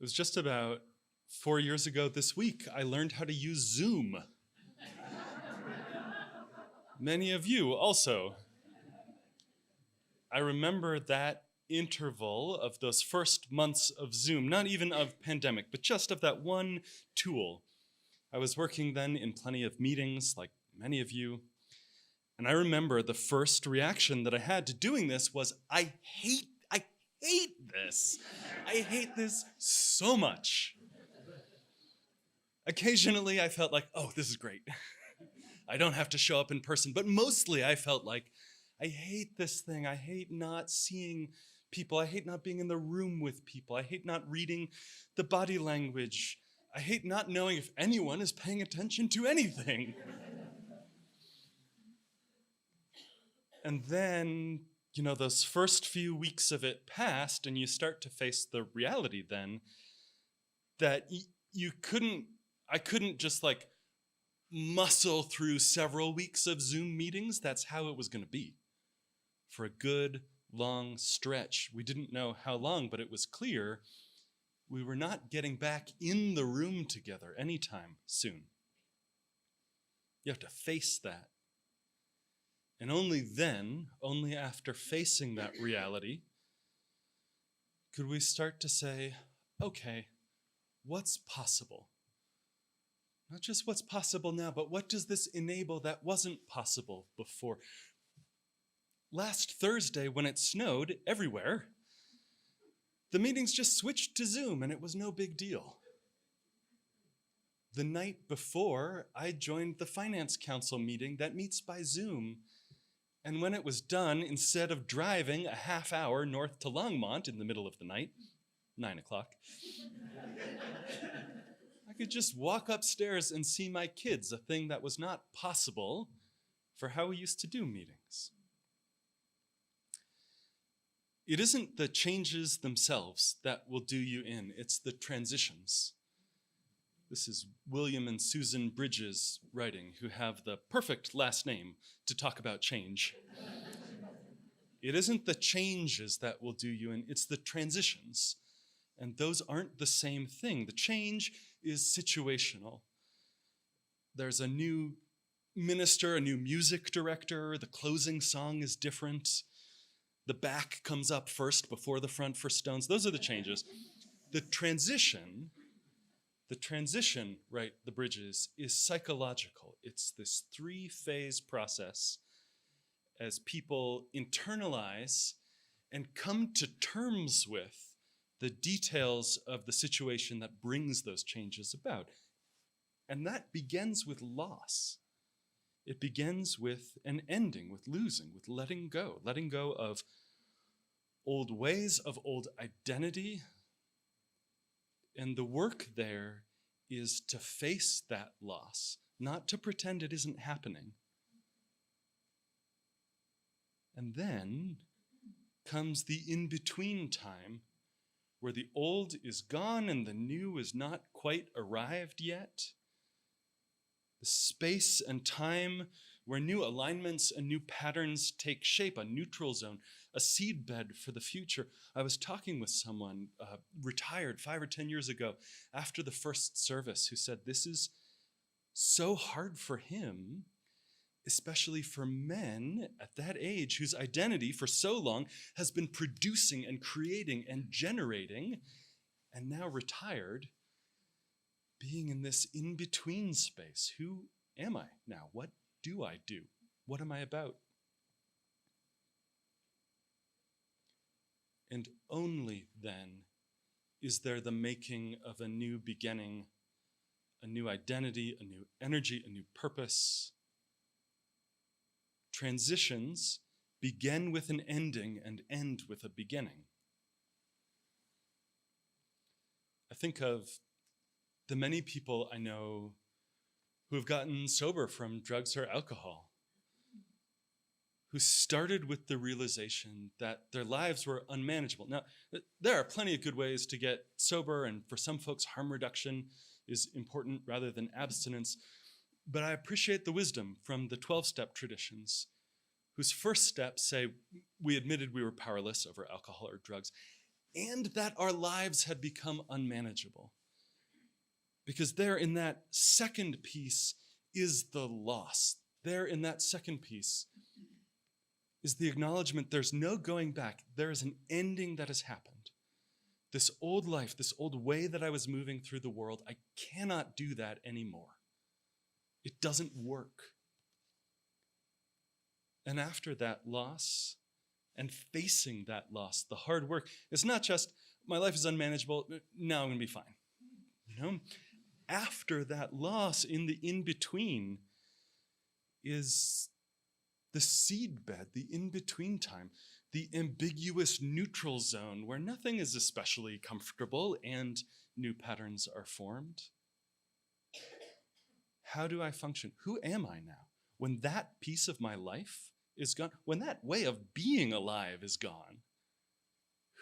It was just about 4 years ago this week, I learned how to use Zoom. Many of you also. I remember that interval of those first months of Zoom, not even of pandemic, but just of that one tool. I was working then in plenty of meetings, like many of you, and I remember the first reaction that I had to doing this was, I hate this. I hate this so much. Occasionally I felt like, oh, this is great. I don't have to show up in person, but mostly I felt like, I hate this thing. I hate not seeing people. I hate not being in the room with people. I hate not reading the body language. I hate not knowing if anyone is paying attention to anything. And then, those first few weeks of it passed, and you start to face the reality then that I couldn't just muscle through several weeks of Zoom meetings. That's how it was going to be. For a good, long stretch. We didn't know how long, but it was clear we were not getting back in the room together anytime soon. You have to face that. And only then, only after facing that reality, could we start to say, okay, what's possible? Not just what's possible now, but what does this enable that wasn't possible before? Last Thursday, when it snowed everywhere, the meetings just switched to Zoom, and it was no big deal. The night before, I joined the Finance Council meeting that meets by Zoom. And when it was done, instead of driving a half hour north to Longmont in the middle of the night, 9 o'clock, I could just walk upstairs and see my kids, a thing that was not possible for how we used to do meetings. It isn't the changes themselves that will do you in, it's the transitions. This is William and Susan Bridges writing, who have the perfect last name to talk about change. It isn't the changes that will do you in, it's the transitions. And those aren't the same thing. The change is situational. There's a new minister, a new music director, the closing song is different. The back comes up first before the front for stones. Those are the changes. The transition, right, the Bridges, is psychological. It's this 3-phase process as people internalize and come to terms with the details of the situation that brings those changes about. And that begins with loss. It begins with an ending, with losing, with letting go of old ways, of old identity. And the work there is to face that loss, not to pretend it isn't happening. And then comes the in-between time where the old is gone and the new is not quite arrived yet. The space and time where new alignments and new patterns take shape, a neutral zone, a seedbed for the future. I was talking with someone retired 5 or 10 years ago after the first service who said this is so hard for him, especially for men at that age whose identity for so long has been producing and creating and generating, and now retired, being in this in-between space. Who am I now? What do I do? What am I about? And only then is there the making of a new beginning, a new identity, a new energy, a new purpose. Transitions begin with an ending and end with a beginning. I think of the many people I know who have gotten sober from drugs or alcohol, who started with the realization that their lives were unmanageable. Now, there are plenty of good ways to get sober, and for some folks, harm reduction is important rather than abstinence. But I appreciate the wisdom from the 12-step traditions, whose first steps say we admitted we were powerless over alcohol or drugs, and that our lives had become unmanageable. Because there in that second piece is the loss. There in that second piece is the acknowledgement there's no going back. There is an ending that has happened. This old life, this old way that I was moving through the world, I cannot do that anymore. It doesn't work. And after that loss, and facing that loss, the hard work, it's not just, my life is unmanageable, now I'm going to be fine. You know? After that loss, in the in-between, is the seed bed, the in-between time, the ambiguous neutral zone where nothing is especially comfortable and new patterns are formed. How do I function? Who am I now? When that piece of my life is gone, when that way of being alive is gone,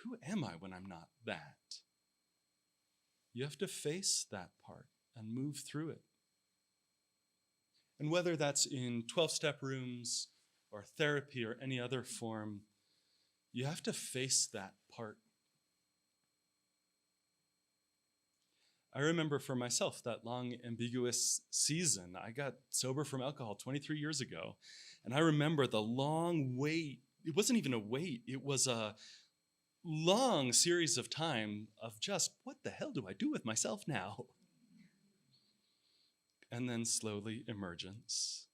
who am I when I'm not that? You have to face that part and move through it. And whether that's in 12-step rooms or therapy or any other form, you have to face that part. I remember for myself that long, ambiguous season. I got sober from alcohol 23 years ago, and I remember the long wait. It wasn't even a wait. It was a long series of time of just, what the hell do I do with myself now? And then slowly emergence.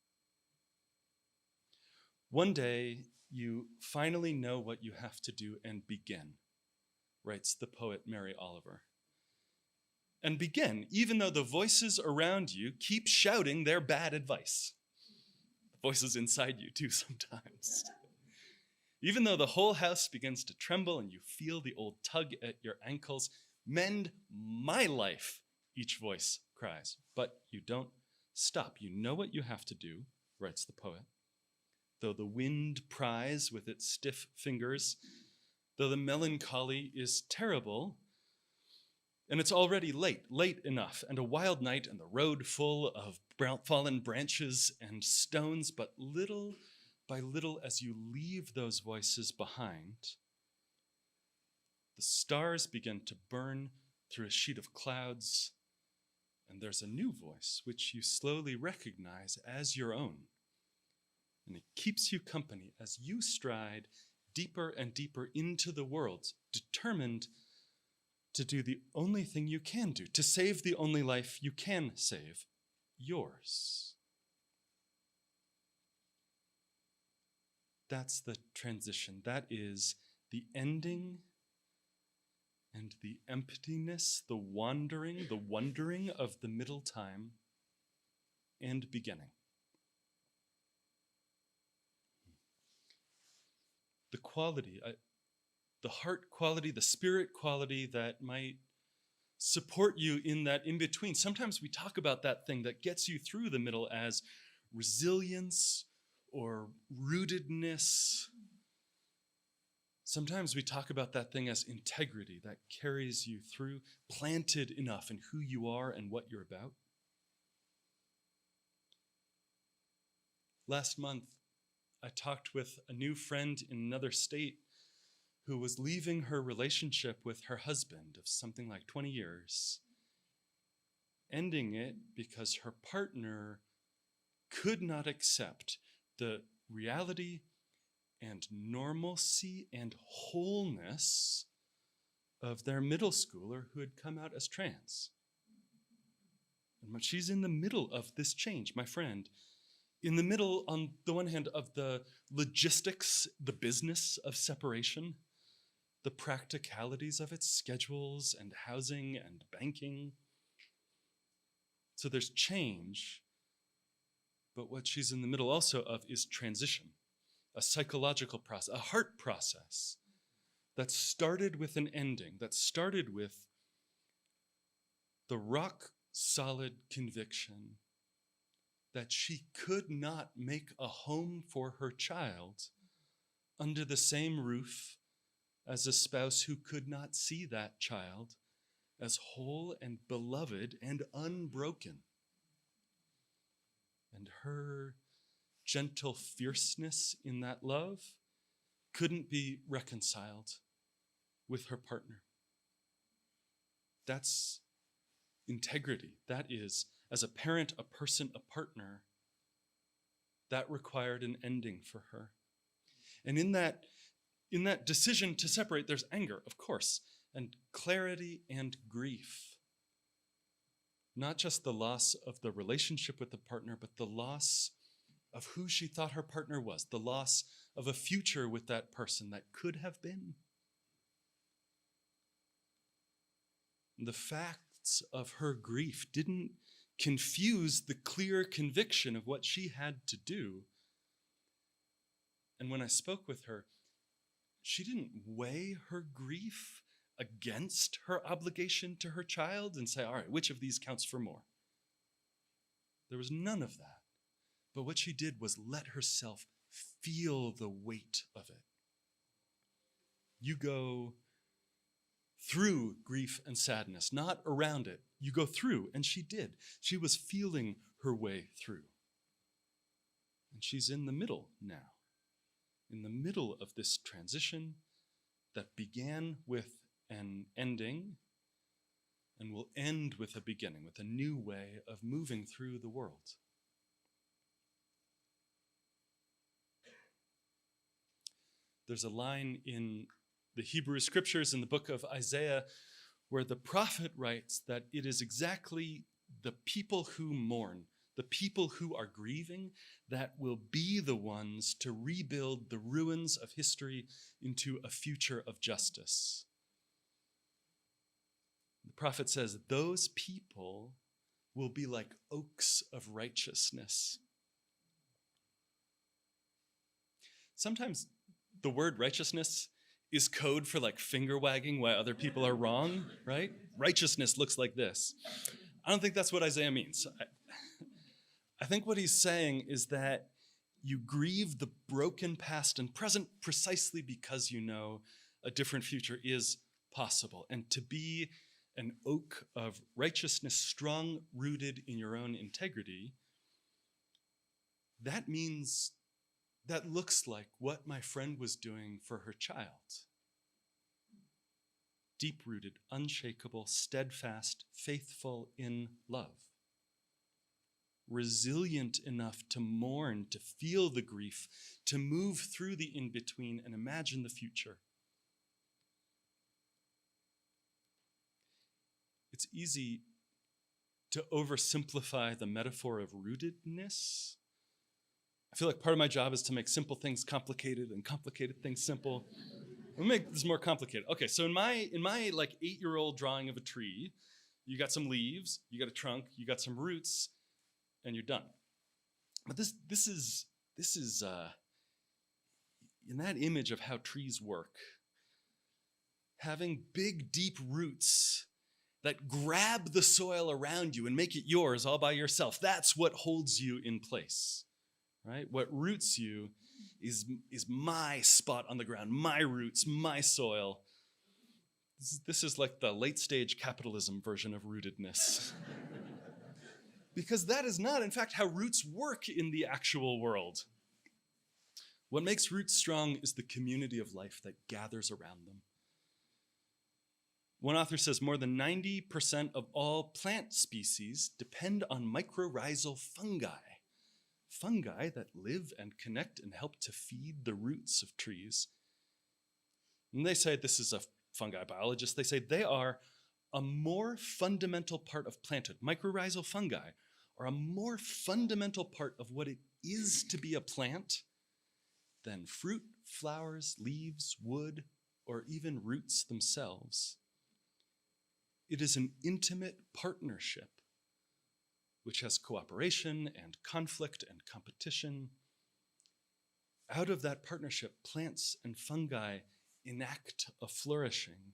One day, you finally know what you have to do and begin, writes the poet Mary Oliver. And begin, even though the voices around you keep shouting their bad advice. The voices inside you too sometimes. Even though the whole house begins to tremble and you feel the old tug at your ankles, mend my life, each voice cries. But you don't stop. You know what you have to do, writes the poet. Though the wind pries with its stiff fingers, though the melancholy is terrible, and it's already late enough, and a wild night, and the road full of fallen branches and stones, but little by little, as you leave those voices behind, the stars begin to burn through a sheet of clouds, and there's a new voice which you slowly recognize as your own. And it keeps you company as you stride deeper and deeper into the world, determined to do the only thing you can do, to save the only life you can save, yours. That's the transition. That is the ending and the emptiness, the wandering, the wondering of the middle time and beginning. The quality, the heart quality, the spirit quality that might support you in that in-between. Sometimes we talk about that thing that gets you through the middle as resilience or rootedness. Sometimes we talk about that thing as integrity that carries you through, planted enough in who you are and what you're about. Last month, I talked with a new friend in another state who was leaving her relationship with her husband of something like 20 years, ending it because her partner could not accept the reality and normalcy and wholeness of their middle schooler who had come out as trans. And she's in the middle of this change, my friend. In the middle, on the one hand, of the logistics, the business of separation, the practicalities of it, schedules and housing and banking. So there's change, but what she's in the middle also of is transition, a psychological process, a heart process that started with an ending, that started with the rock-solid conviction that she could not make a home for her child under the same roof as a spouse who could not see that child as whole and beloved and unbroken. And her gentle fierceness in that love couldn't be reconciled with her partner. That's integrity. That is, as a parent, a person, a partner, that required an ending for her. And in that decision to separate, there's anger, of course, and clarity and grief. Not just the loss of the relationship with the partner, but the loss of who she thought her partner was, the loss of a future with that person that could have been. The facts of her grief didn't confuse the clear conviction of what she had to do. And when I spoke with her, she didn't weigh her grief against her obligation to her child and say, all right, which of these counts for more? There was none of that. But what she did was let herself feel the weight of it. You go through grief and sadness, not around it. You go through, and she did. She was feeling her way through. And she's in the middle now, in the middle of this transition that began with an ending and will end with a beginning, with a new way of moving through the world. There's a line in the Hebrew scriptures in the book of Isaiah where the prophet writes that it is exactly the people who mourn, the people who are grieving, that will be the ones to rebuild the ruins of history into a future of justice. The prophet says those people will be like oaks of righteousness. Sometimes the word righteousness is code for like finger wagging why other people are wrong, right? Righteousness looks like this. I don't think that's what Isaiah means. I think what he's saying is that you grieve the broken past and present precisely because you know a different future is possible. And to be an oak of righteousness, strong, rooted in your own integrity, that means that looks like what my friend was doing for her child. Deep-rooted, unshakable, steadfast, faithful in love. Resilient enough to mourn, to feel the grief, to move through the in-between and imagine the future. It's easy to oversimplify the metaphor of rootedness. I feel like part of my job is to make simple things complicated and complicated things simple. We'll make this more complicated. Okay, so in my like 8-year-old drawing of a tree, you got some leaves, you got a trunk, you got some roots, and you're done. But this is in that image of how trees work, having big, deep roots that grab the soil around you and make it yours all by yourself. That's what holds you in place. Right? What roots you is my spot on the ground, my roots, my soil. This is like the late stage capitalism version of rootedness. Because that is not, in fact, how roots work in the actual world. What makes roots strong is the community of life that gathers around them. One author says more than 90% of all plant species depend on mycorrhizal fungi. Fungi that live and connect and help to feed the roots of trees. And they say, this is a fungi biologist, they say they are a more fundamental part of planthood. Mycorrhizal fungi are a more fundamental part of what it is to be a plant than fruit, flowers, leaves, wood, or even roots themselves. It is an intimate partnership which has cooperation and conflict and competition. Out of that partnership, plants and fungi enact a flourishing.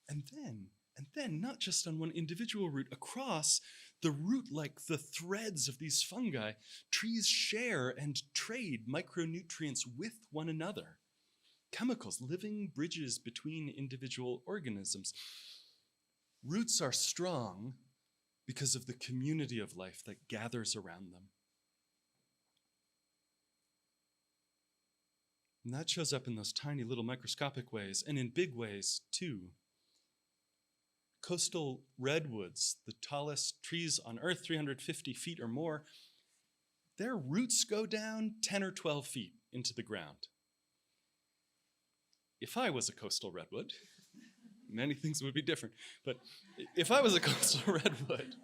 And then, not just on one individual root, across the root, like the threads of these fungi, trees share and trade micronutrients with one another. Chemicals, living bridges between individual organisms. Roots are strong because of the community of life that gathers around them. And that shows up in those tiny little microscopic ways, and in big ways too. Coastal redwoods, the tallest trees on Earth, 350 feet or more, their roots go down 10 or 12 feet into the ground. If I was a coastal redwood, many things would be different, but if I was a coastal redwood,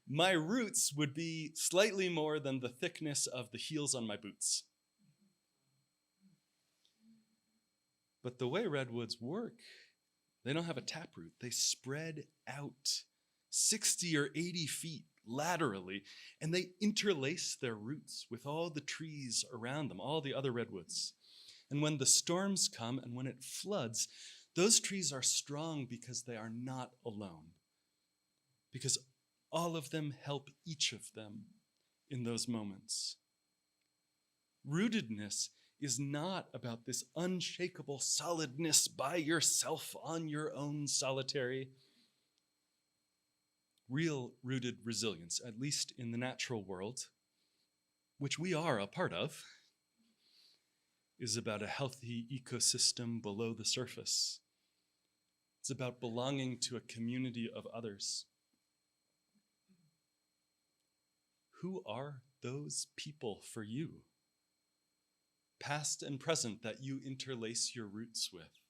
my roots would be slightly more than the thickness of the heels on my boots. But the way redwoods work, they don't have a taproot. They spread out 60 or 80 feet laterally, and they interlace their roots with all the trees around them, all the other redwoods. And when the storms come and when it floods, those trees are strong because they are not alone. Because all of them help each of them in those moments. Rootedness is not about this unshakable solidness by yourself on your own solitary. Real rooted resilience, at least in the natural world, which we are a part of, is about a healthy ecosystem below the surface. It's about belonging to a community of others. Who are those people for you, past and present, that you interlace your roots with?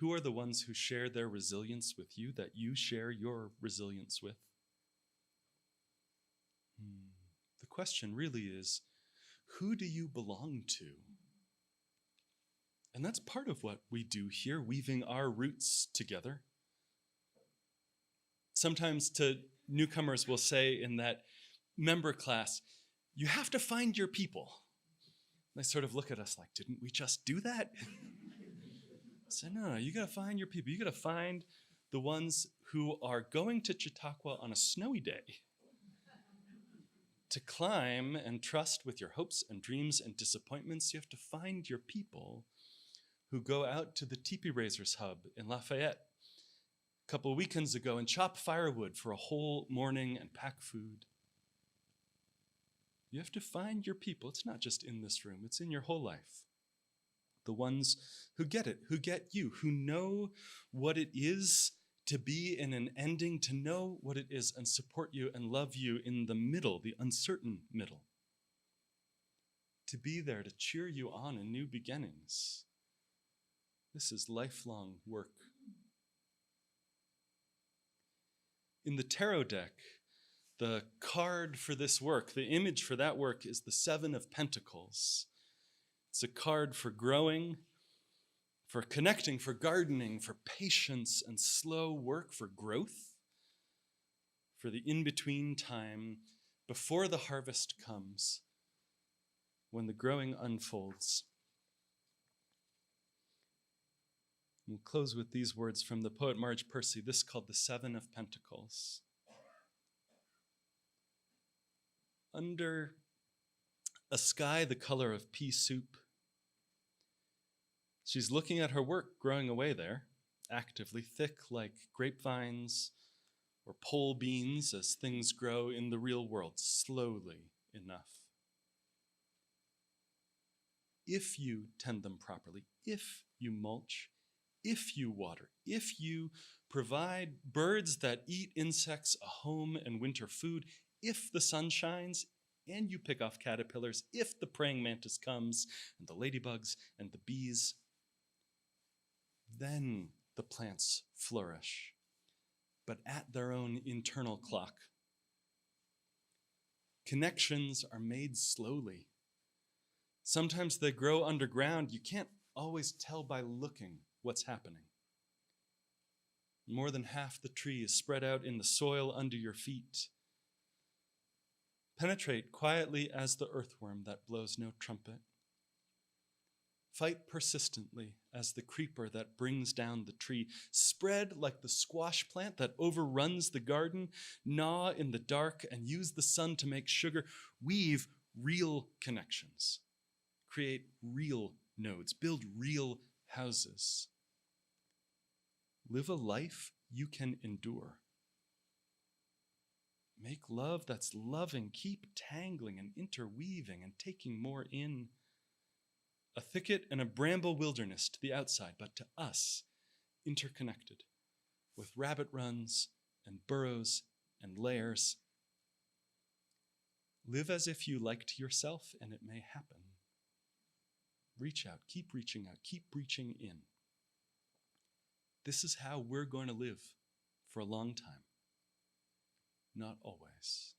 Who are the ones who share their resilience with you, that you share your resilience with? The question really is, who do you belong to? And that's part of what we do here, weaving our roots together. Sometimes to newcomers we'll say in that member class, you have to find your people. And they sort of look at us like, didn't we just do that? I said, no, you gotta find your people. You gotta find the ones who are going to Chautauqua on a snowy day to climb and trust with your hopes and dreams and disappointments. You have to find your people who go out to the Teepee Raisers Hub in Lafayette a couple of weekends ago and chop firewood for a whole morning and pack food. You have to find your people. It's not just in this room, it's in your whole life. The ones who get it, who get you, who know what it is to be in an ending, to know what it is and support you and love you in the middle, the uncertain middle. To be there to cheer you on in new beginnings. This is lifelong work. In the tarot deck, the card for this work, the image for that work is the 7 of Pentacles. It's a card for growing, for connecting, for gardening, for patience and slow work, for growth, for the in-between time before the harvest comes, when the growing unfolds. We'll close with these words from the poet Marge, this called the 7 of Pentacles. Under a sky the color of pea soup, she's looking at her work growing away there, actively, thick like grapevines or pole beans as things grow in the real world, slowly enough. If you tend them properly, if you mulch, if you water, if you provide birds that eat insects a home and winter food, if the sun shines and you pick off caterpillars, if the praying mantis comes and the ladybugs and the bees, then the plants flourish, but at their own internal clock. Connections are made slowly. Sometimes they grow underground. You can't always tell by looking what's happening. More than half the tree is spread out in the soil under your feet. Penetrate quietly as the earthworm that blows no trumpet. Fight persistently as the creeper that brings down the tree. Spread like the squash plant that overruns the garden. Gnaw in the dark and use the sun to make sugar. Weave real connections. Create real nodes. Build real houses. Live a life you can endure. Make love that's loving. Keep tangling and interweaving and taking more in. A thicket and a bramble wilderness to the outside, but to us, interconnected, with rabbit runs and burrows and lairs. Live as if you liked yourself, and it may happen. Reach out, keep reaching out, keep reaching in. This is how we're going to live for a long time. Not always.